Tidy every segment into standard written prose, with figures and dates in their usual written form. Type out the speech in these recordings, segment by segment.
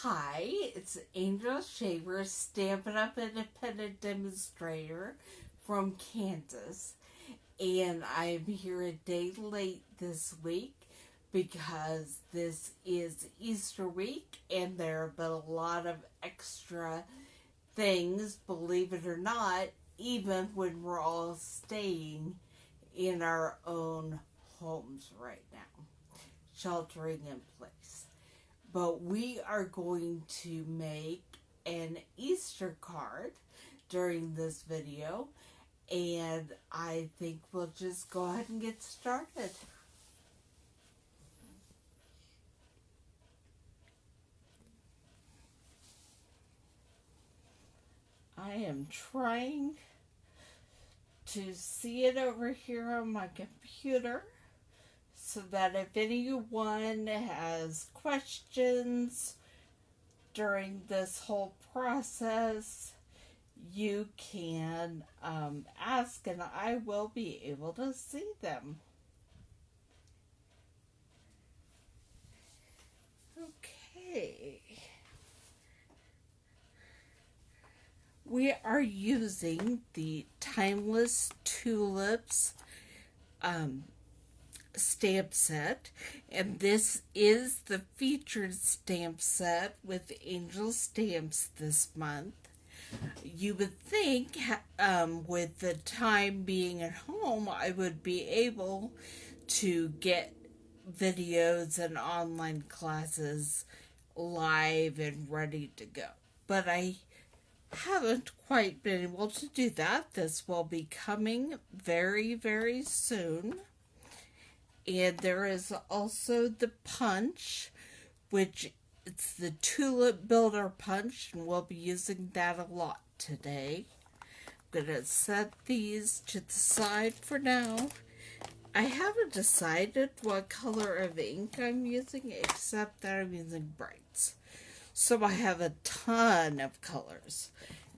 Hi, it's Angel Shaver, Stampin' Up Independent Demonstrator from Kansas. And I'm here a day late this week because this is Easter week and there have been a lot of extra things, believe it or not, even when we're all staying in our own homes right now, sheltering in place. But we are going to make an Easter card during this video, and I think we'll just go ahead and get started. I am trying to see it over here on my computer so that if anyone has questions during this whole process, you can ask and I will be able to see them. Okay. We are using the Timeless Tulips stamp set, and this is the featured stamp set with Angel Stamps this month. You would think with the time being at home, I would be able to get videos and online classes live and ready to go, but I haven't quite been able to do that. This will be coming very, very soon. And there is also the punch, which it's the Tulip Builder punch, and we'll be using that a lot today. I'm going to set these to the side for now. I haven't decided what color of ink I'm using, except that I'm using brights. So I have a ton of colors.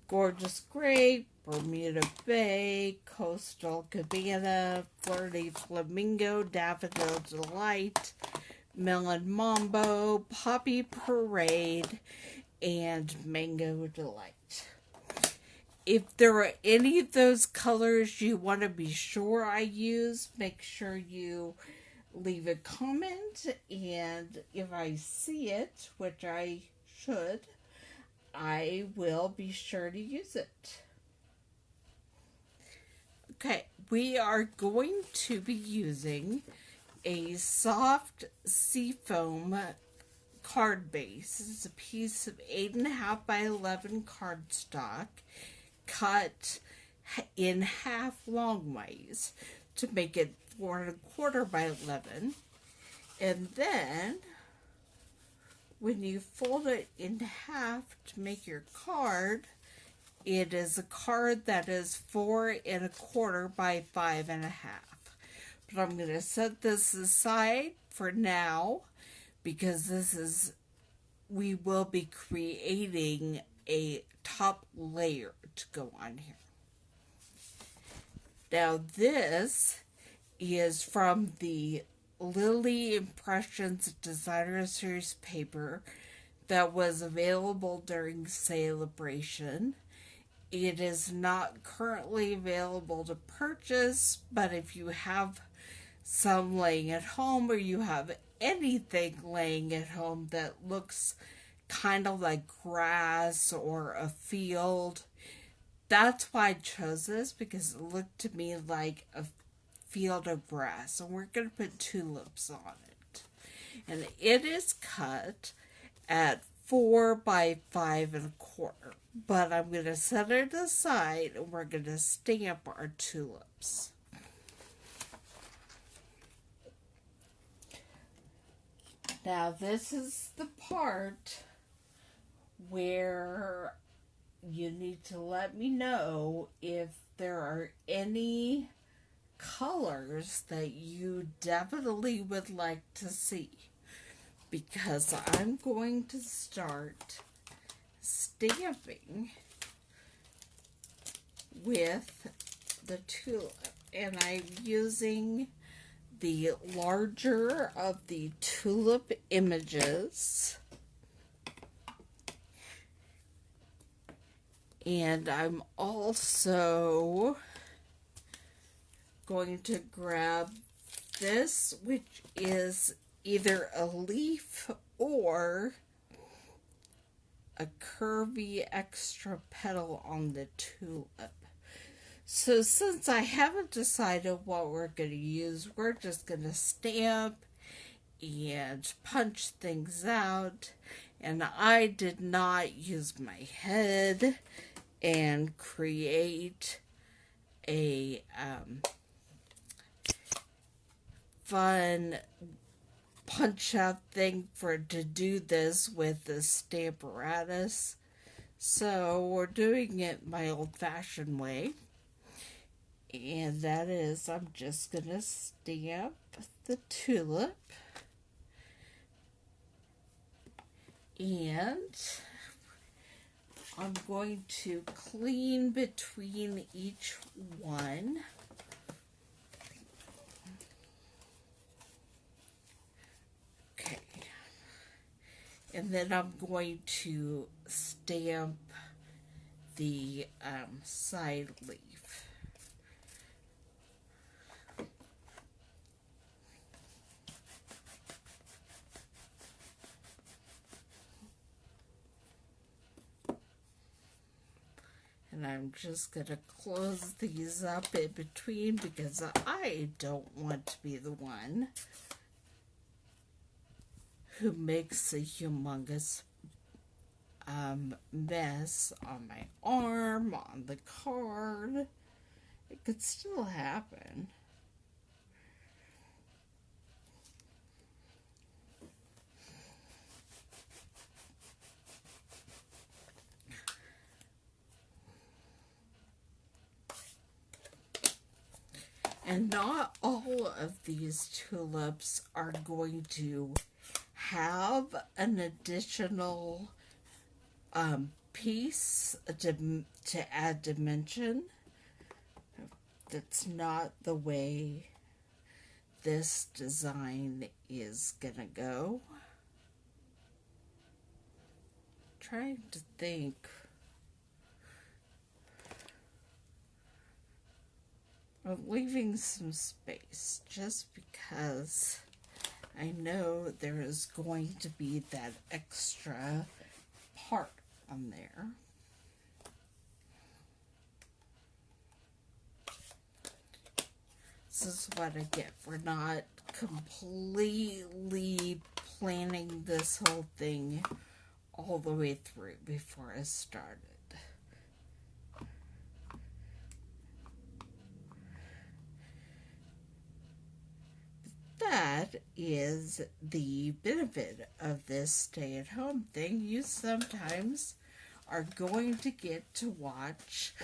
Gorgeous Grape, Bermuda Bay, Coastal Cabana, Flirty Flamingo, Daffodil Delight, Melon Mambo, Poppy Parade, and Mango Delight. If there are any of those colors you want to be sure I use, make sure you leave a comment, and if I see it, which I should, I will be sure to use it. Okay, we are going to be using a soft seafoam card base. This is a piece of 8.5 by 11 cardstock cut in half long ways to make it 4.25 by 11. And then when you fold it in half to make your card, it is a card that is 4.25 by 5.5. But I'm going to set this aside for now because we will be creating a top layer to go on here. Now this is from the Lily Impressions Designer Series paper that was available during Celebration. It is not currently available to purchase, but if you have some laying at home or you have anything laying at home that looks kind of like grass or a field, that's why I chose this, because it looked to me like a field of grass, and we're going to put tulips on it. And it is cut at 4 by 5.25, but I'm going to set it aside and we're going to stamp our tulips. Now this is the part where you need to let me know if there are any colors that you definitely would like to see, because I'm going to start stamping with the tulip, and I'm using the larger of the tulip images And I'm also going to grab this, which is either a leaf or a curvy extra petal on the tulip. So since I haven't decided what we're going to use, we're just going to stamp and punch things out. And I did not use my head and create a fun punch out thing to do this with the Stamparatus. So we're doing it my old fashioned way. And that is, I'm just going to stamp the tulip. And I'm going to clean between each one. Okay. And then I'm going to stamp the side leaf. And I'm just going to close these up in between because I don't want to be the one who makes a humongous mess on my arm, on the card. It could still happen. And not all of these tulips are going to have an additional piece to add dimension. That's not the way this design is gonna go. Trying to think. I'm leaving some space just because I know there is going to be that extra part on there. This is what I get for not completely planning this whole thing all the way through before I started. That is the benefit of this stay-at-home thing. You sometimes are going to get to watch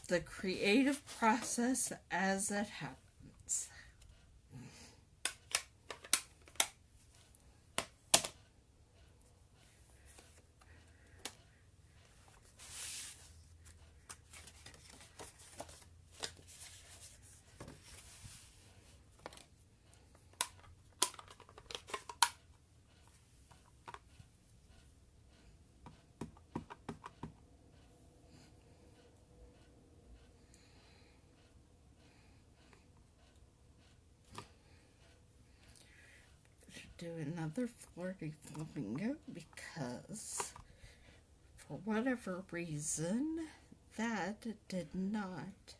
the creative process as it happens. Do another flirty flamingo because for whatever reason that did not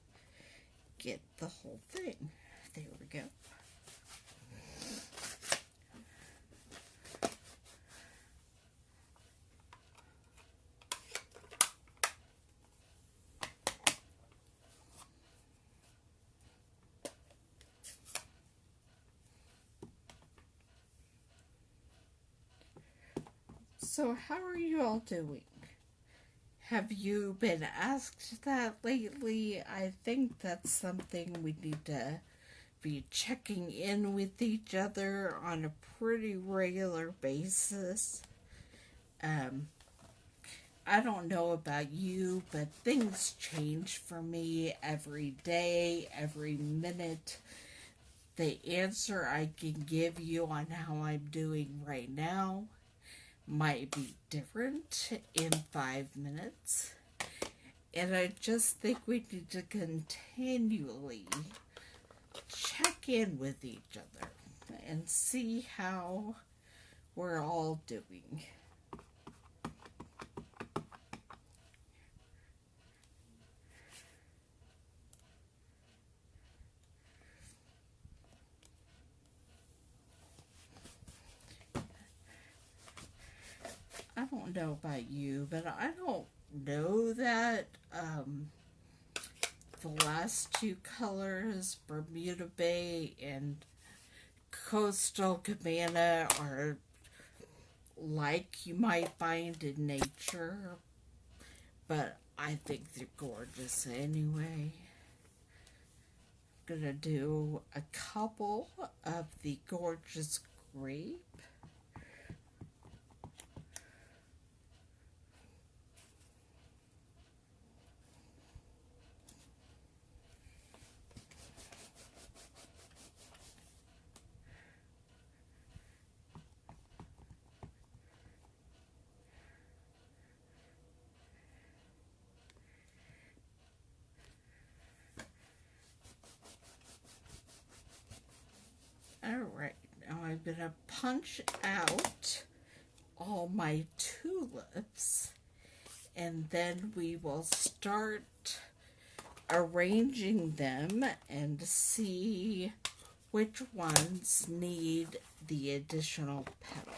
get the whole thing. There we go. So how are you all doing? Have you been asked that lately? I think that's something we need to be checking in with each other on a pretty regular basis. I don't know about you, but things change for me every day, every minute. The answer I can give you on how I'm doing right now might be different in 5 minutes. And I just think we need to continually check in with each other and see how we're all doing. I don't know about you, but I don't know that the last two colors, Bermuda Bay and Coastal Cabana, are like you might find in nature, but I think they're gorgeous anyway. I'm gonna do a couple of the gorgeous grape. Alright, now I'm going to punch out all my tulips, and then we will start arranging them and see which ones need the additional petal.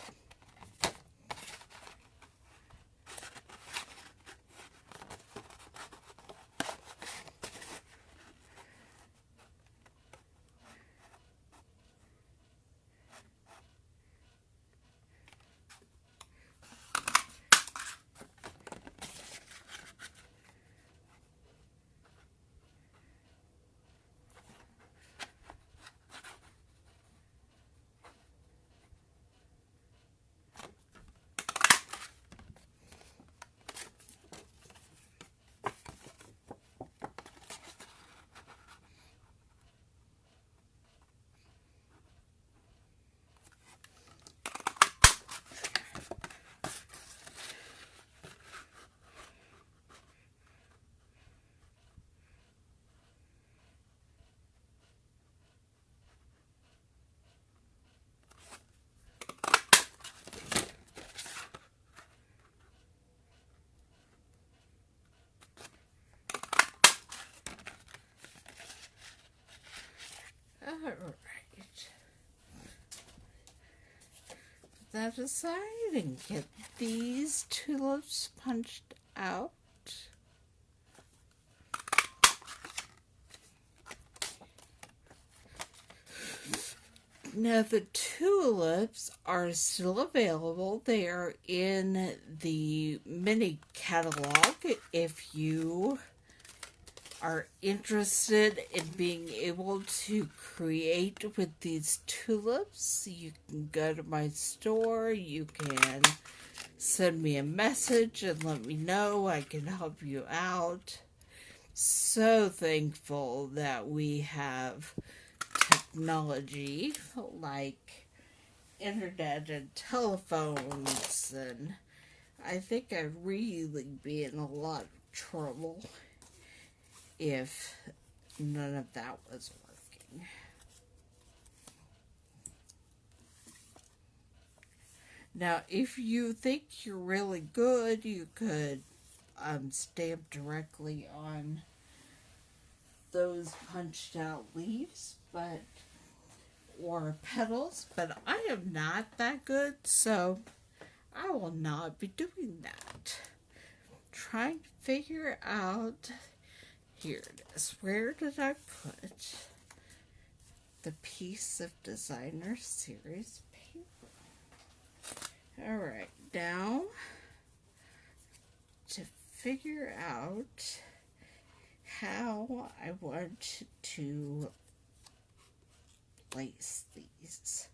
Alright. That aside, and get these tulips punched out. Now the tulips are still available. They are in the mini catalog if you are interested in being able to create with these tulips. You can go to my store, you can send me a message and let me know. I can help you out. So thankful that we have technology like internet and telephones, and I think I'd really be in a lot of trouble if none of that was working. Now, if you think you're really good, you could stamp directly on those punched out leaves, but or petals, but I am not that good, so I will not be doing that. Trying to figure out, here it is, where did I put the piece of designer series paper? Alright, now to figure out how I want to place these.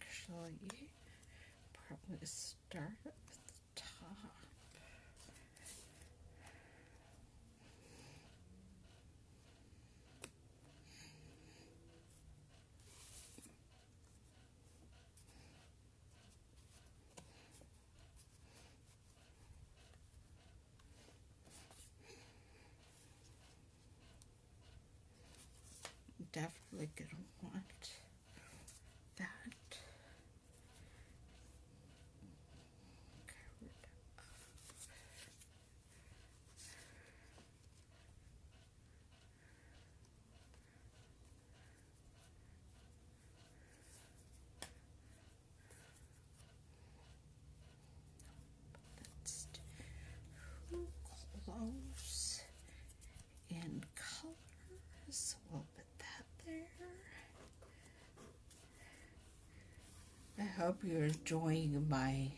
Actually, probably start at the top. Definitely gonna want that. That's too close in color, so we'll put that there. I hope you're enjoying my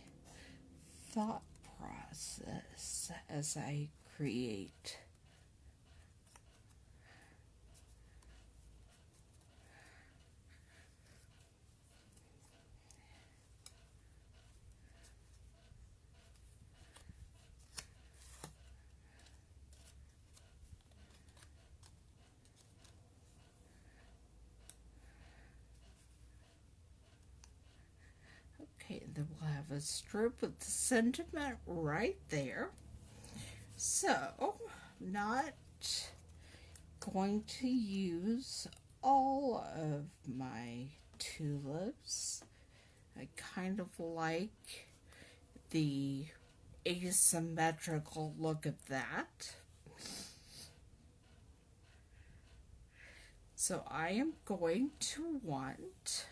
thought process as I create. Okay, then we'll have a strip with the sentiment right there. So, not going to use all of my tulips. I kind of like the asymmetrical look of that. So I am going to want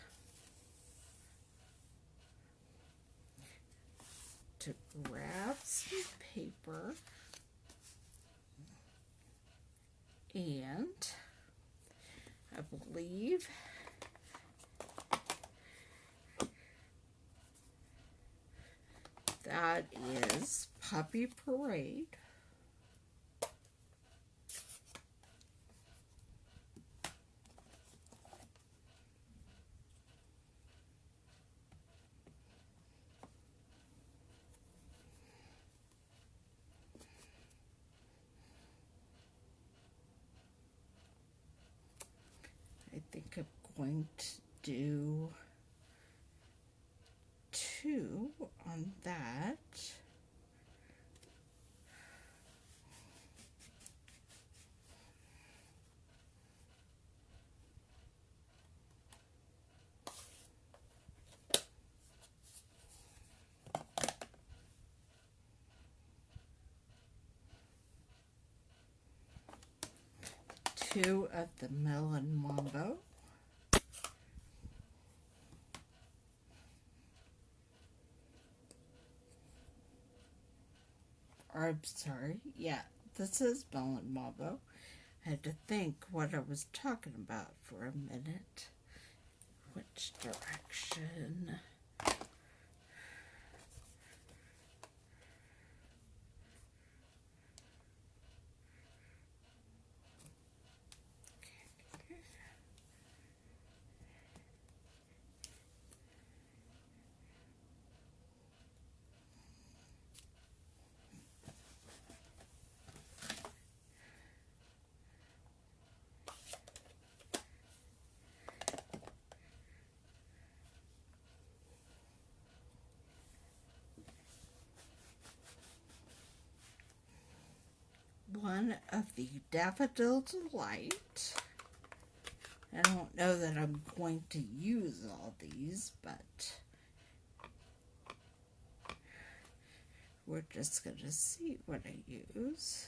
to grab some paper and I believe that is Puppy Parade. I think I'm going to do 2 on that. Two of the Melon Mambo. Or I'm sorry, yeah, this is Melon Mambo. I had to think what I was talking about for a minute. Which direction? One of the Daffodil Delight. I don't know that I'm going to use all these, but we're just going to see what I use.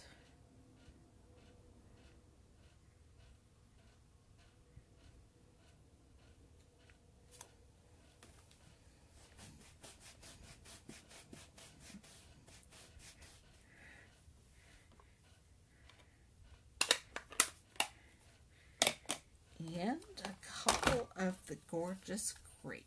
And a couple of the Gorgeous Grape.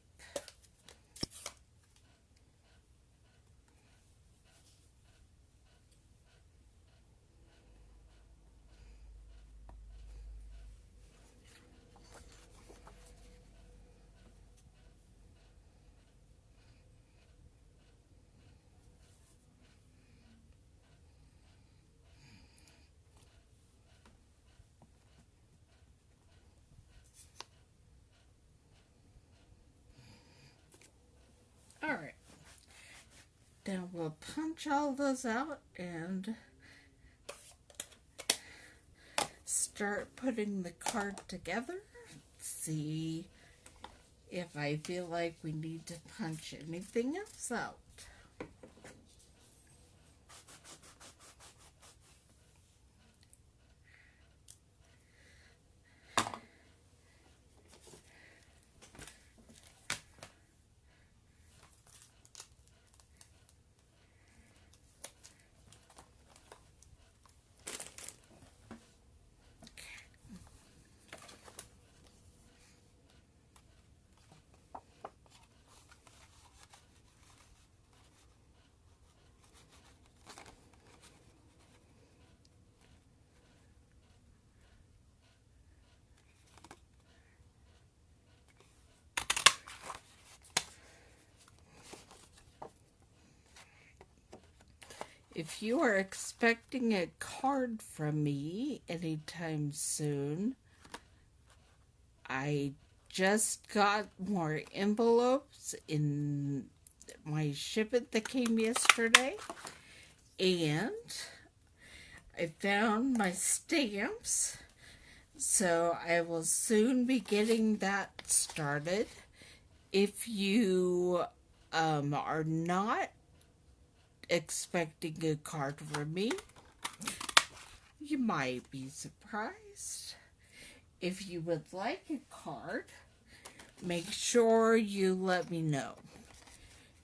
Now we'll punch all those out and start putting the card together. See if I feel like we need to punch anything else out. If you are expecting a card from me anytime soon, I just got more envelopes in my shipment that came yesterday, and I found my stamps, so I will soon be getting that started. If you are not expecting a card from me, you might be surprised. If you would like a card, make sure you let me know,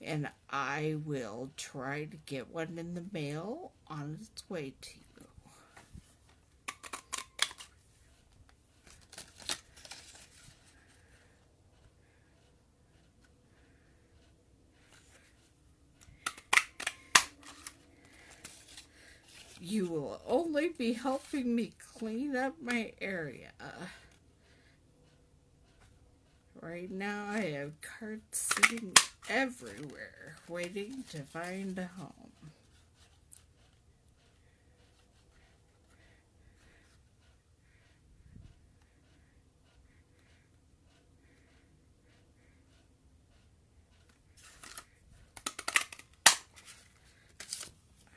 and I will try to get one in the mail on its way to you. You will only be helping me clean up my area. Right now I have cards sitting everywhere, waiting to find a home.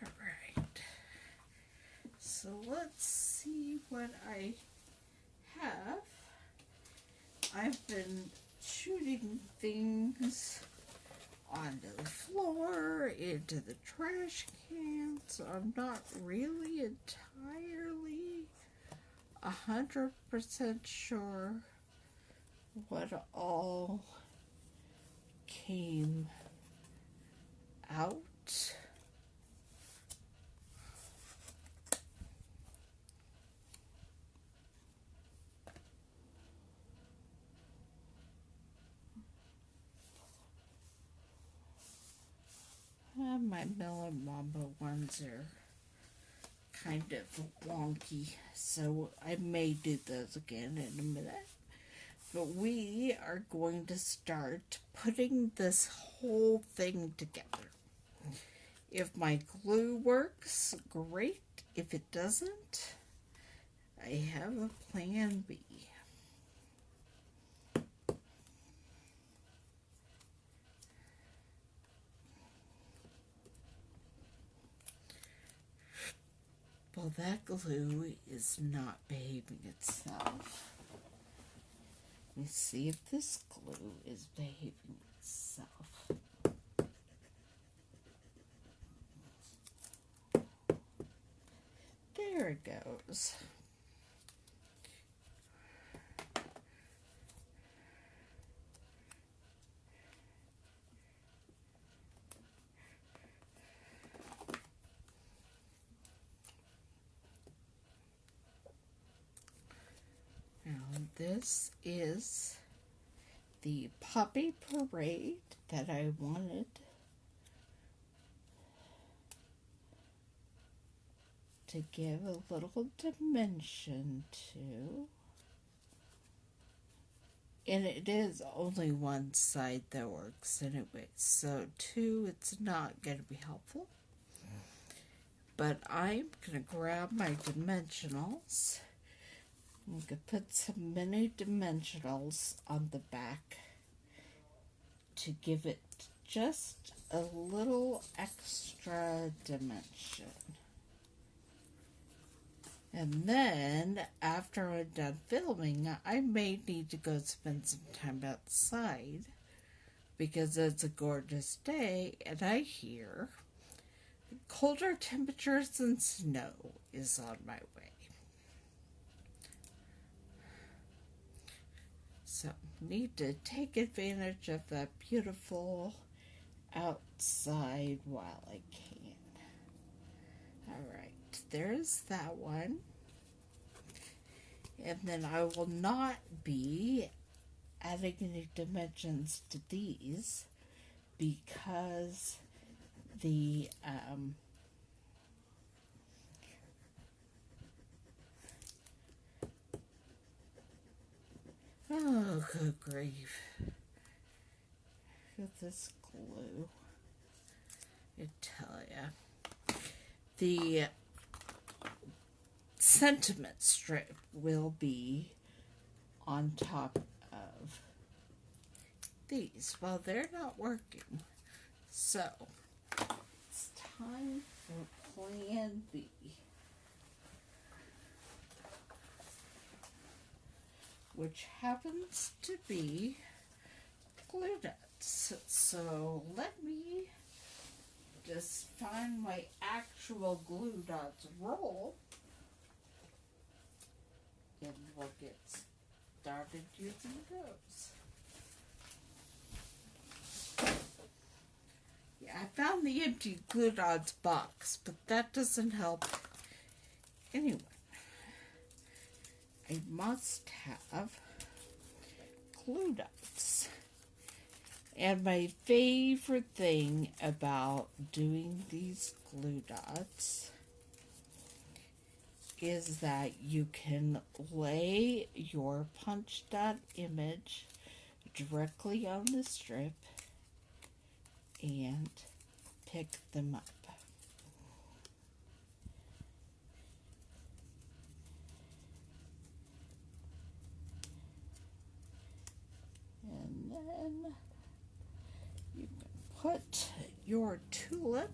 Alright, so let's see what I have. I've been shooting things onto the floor, into the trash can, so I'm not really entirely 100% sure what all came out. My Miller Mamba ones are kind of wonky, so I may do those again in a minute. But we are going to start putting this whole thing together. If my glue works, great. If it doesn't, I have a plan B. Well, that glue is not behaving itself. Let me see if this glue is behaving itself. There it goes. This is the Puppy Parade that I wanted to give a little dimension to. And it is only one side that works anyway, so two, it's not going to be helpful. But I'm going to grab my dimensionals. I'm going to put some mini dimensionals on the back to give it just a little extra dimension. And then, after I'm done filming, I may need to go spend some time outside because it's a gorgeous day and I hear colder temperatures and snow is on my way. So, need to take advantage of that beautiful outside while I can. Alright, there's that one. And then I will not be adding any dimensions to these because the oh, good grief. Look at this glue. I tell ya. The sentiment strip will be on top of these. Well, they're not working. So, it's time for Plan B. Which happens to be glue dots. So let me just find my actual glue dots roll and we'll get started using those. Yeah, I found the empty glue dots box, but that doesn't help. Anyway, I must have glue dots. And my favorite thing about doing these glue dots is that you can lay your punch dot image directly on the strip and pick them up. And then you can put your tulip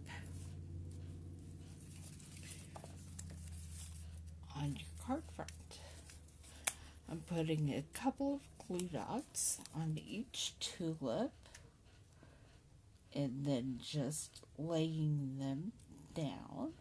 on your card front. I'm putting a couple of glue dots on each tulip and then just laying them down.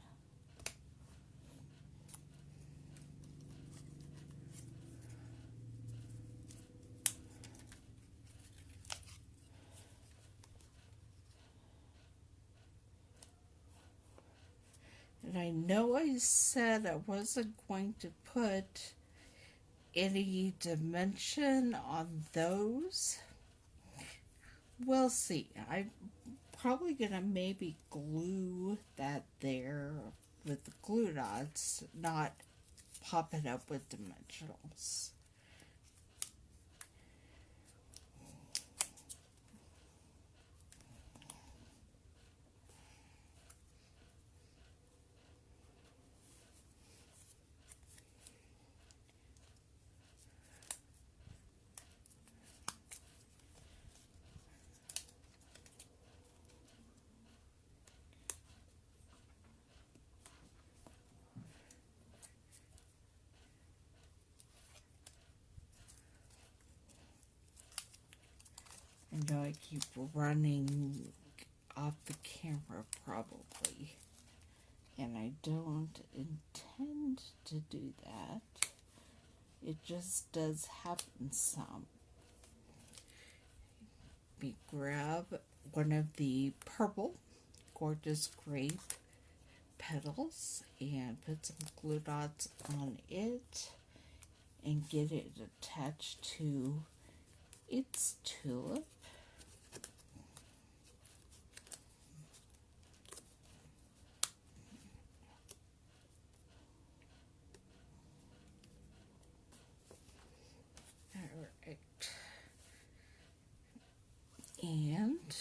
And I know I said I wasn't going to put any dimension on those. We'll see. I'm probably going to maybe glue that there with the glue dots, not pop it up with dimensionals. I know I keep running off the camera probably, and I don't intend to do that. It just does happen some. We grab one of the purple gorgeous grape petals and put some glue dots on it and get it attached to its tulip. Alright. And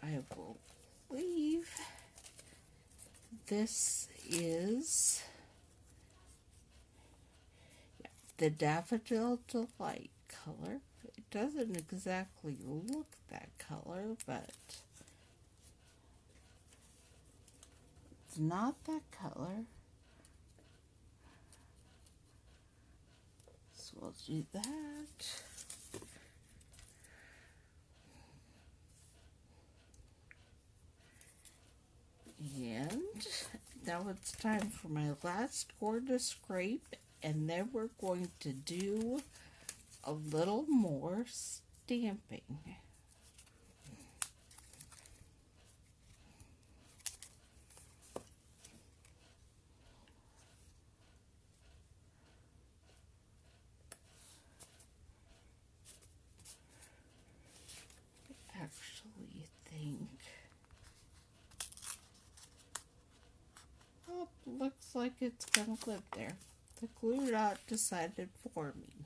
I will leave. This is the Daffodil Delight color. It doesn't exactly look that color, but it's not that color. So we'll do that. And now it's time for my last core to scrape, and then we're going to do a little more stamping. I actually think, oh, looks like it's gonna live there. The glue dot decided for me.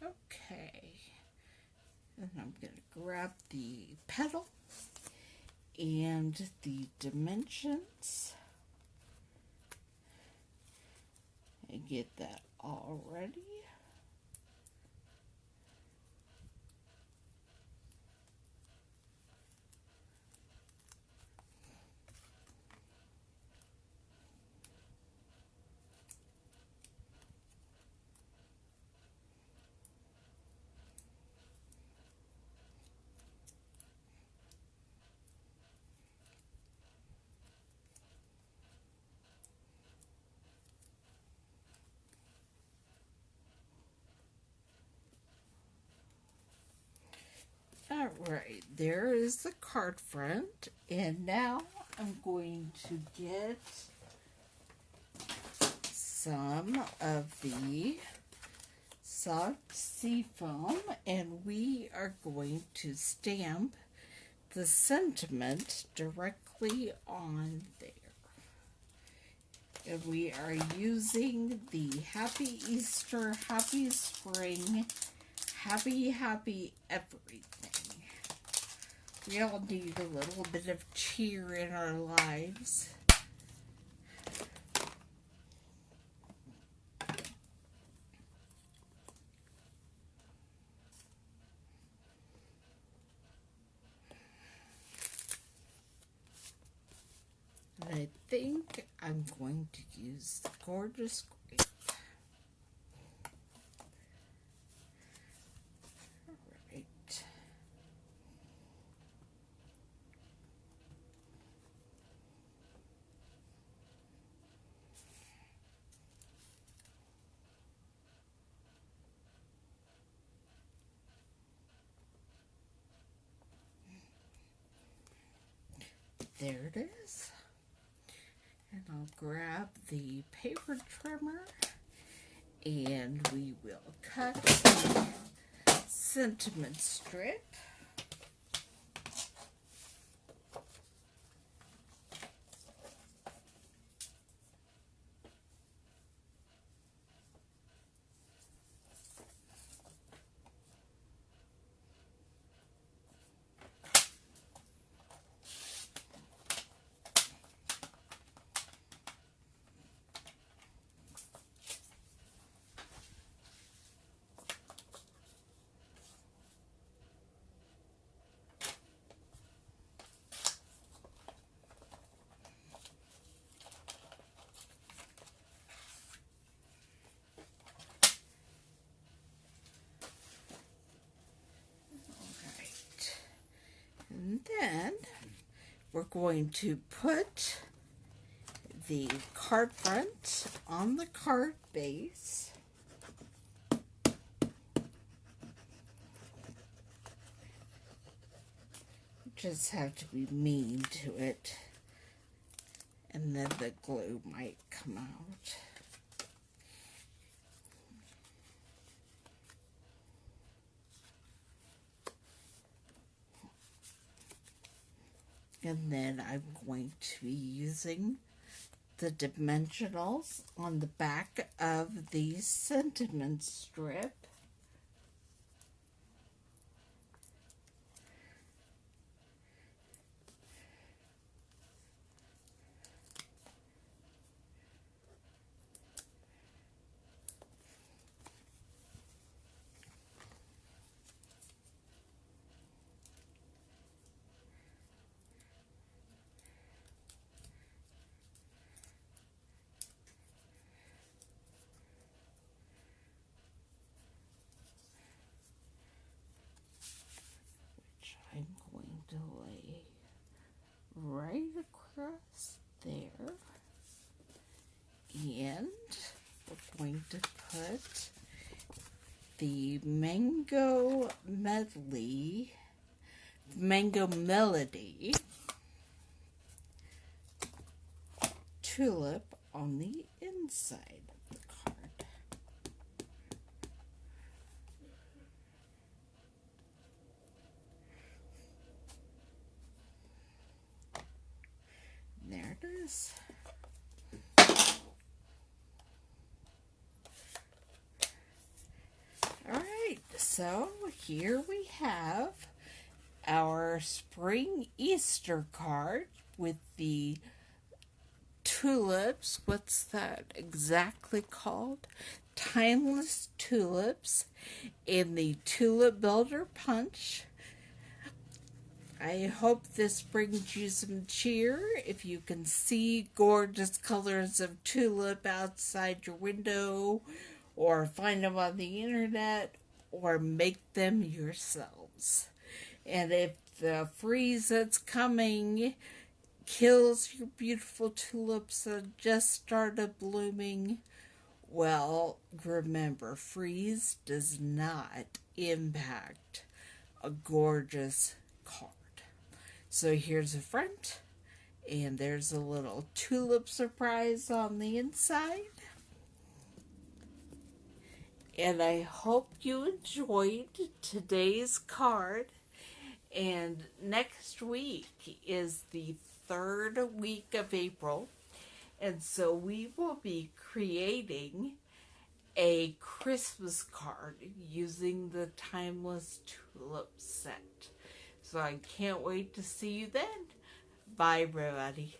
Okay, and I'm gonna grab the petal and the dimensions and get that all ready. Alright, there is the card front, and now I'm going to get some of the soft sea foam, and we are going to stamp the sentiment directly on there. And we are using the Happy Easter, Happy Spring, Happy Everything. We all need a little bit of cheer in our lives. And I think I'm going to use the gorgeous grape. Alright. There it is. And I'll grab the paper trimmer and we will cut the sentiment strip. And then we're going to put the card front on the card base. Just have to be mean to it, and then the glue might come out. And then I'm going to be using the dimensionals on the back of the sentiment strip. across there. And we're going to put the Mango Melody tulip on the inside of the card. There it is. Alright, so here we have our spring Easter card with the tulips. What's that exactly called? Timeless tulips in the Tulip Builder Punch. I hope this brings you some cheer. If you can see gorgeous colors of tulip outside your window, or find them on the internet, or make them yourselves. And if the freeze that's coming kills your beautiful tulips that just started blooming, well, remember, freeze does not impact a gorgeous card. So here's a front, and there's a little tulip surprise on the inside. And I hope you enjoyed today's card. And next week is the 3rd week of April. And so we will be creating a Christmas card using the Timeless Tulip set. So I can't wait to see you then. Bye, everybody.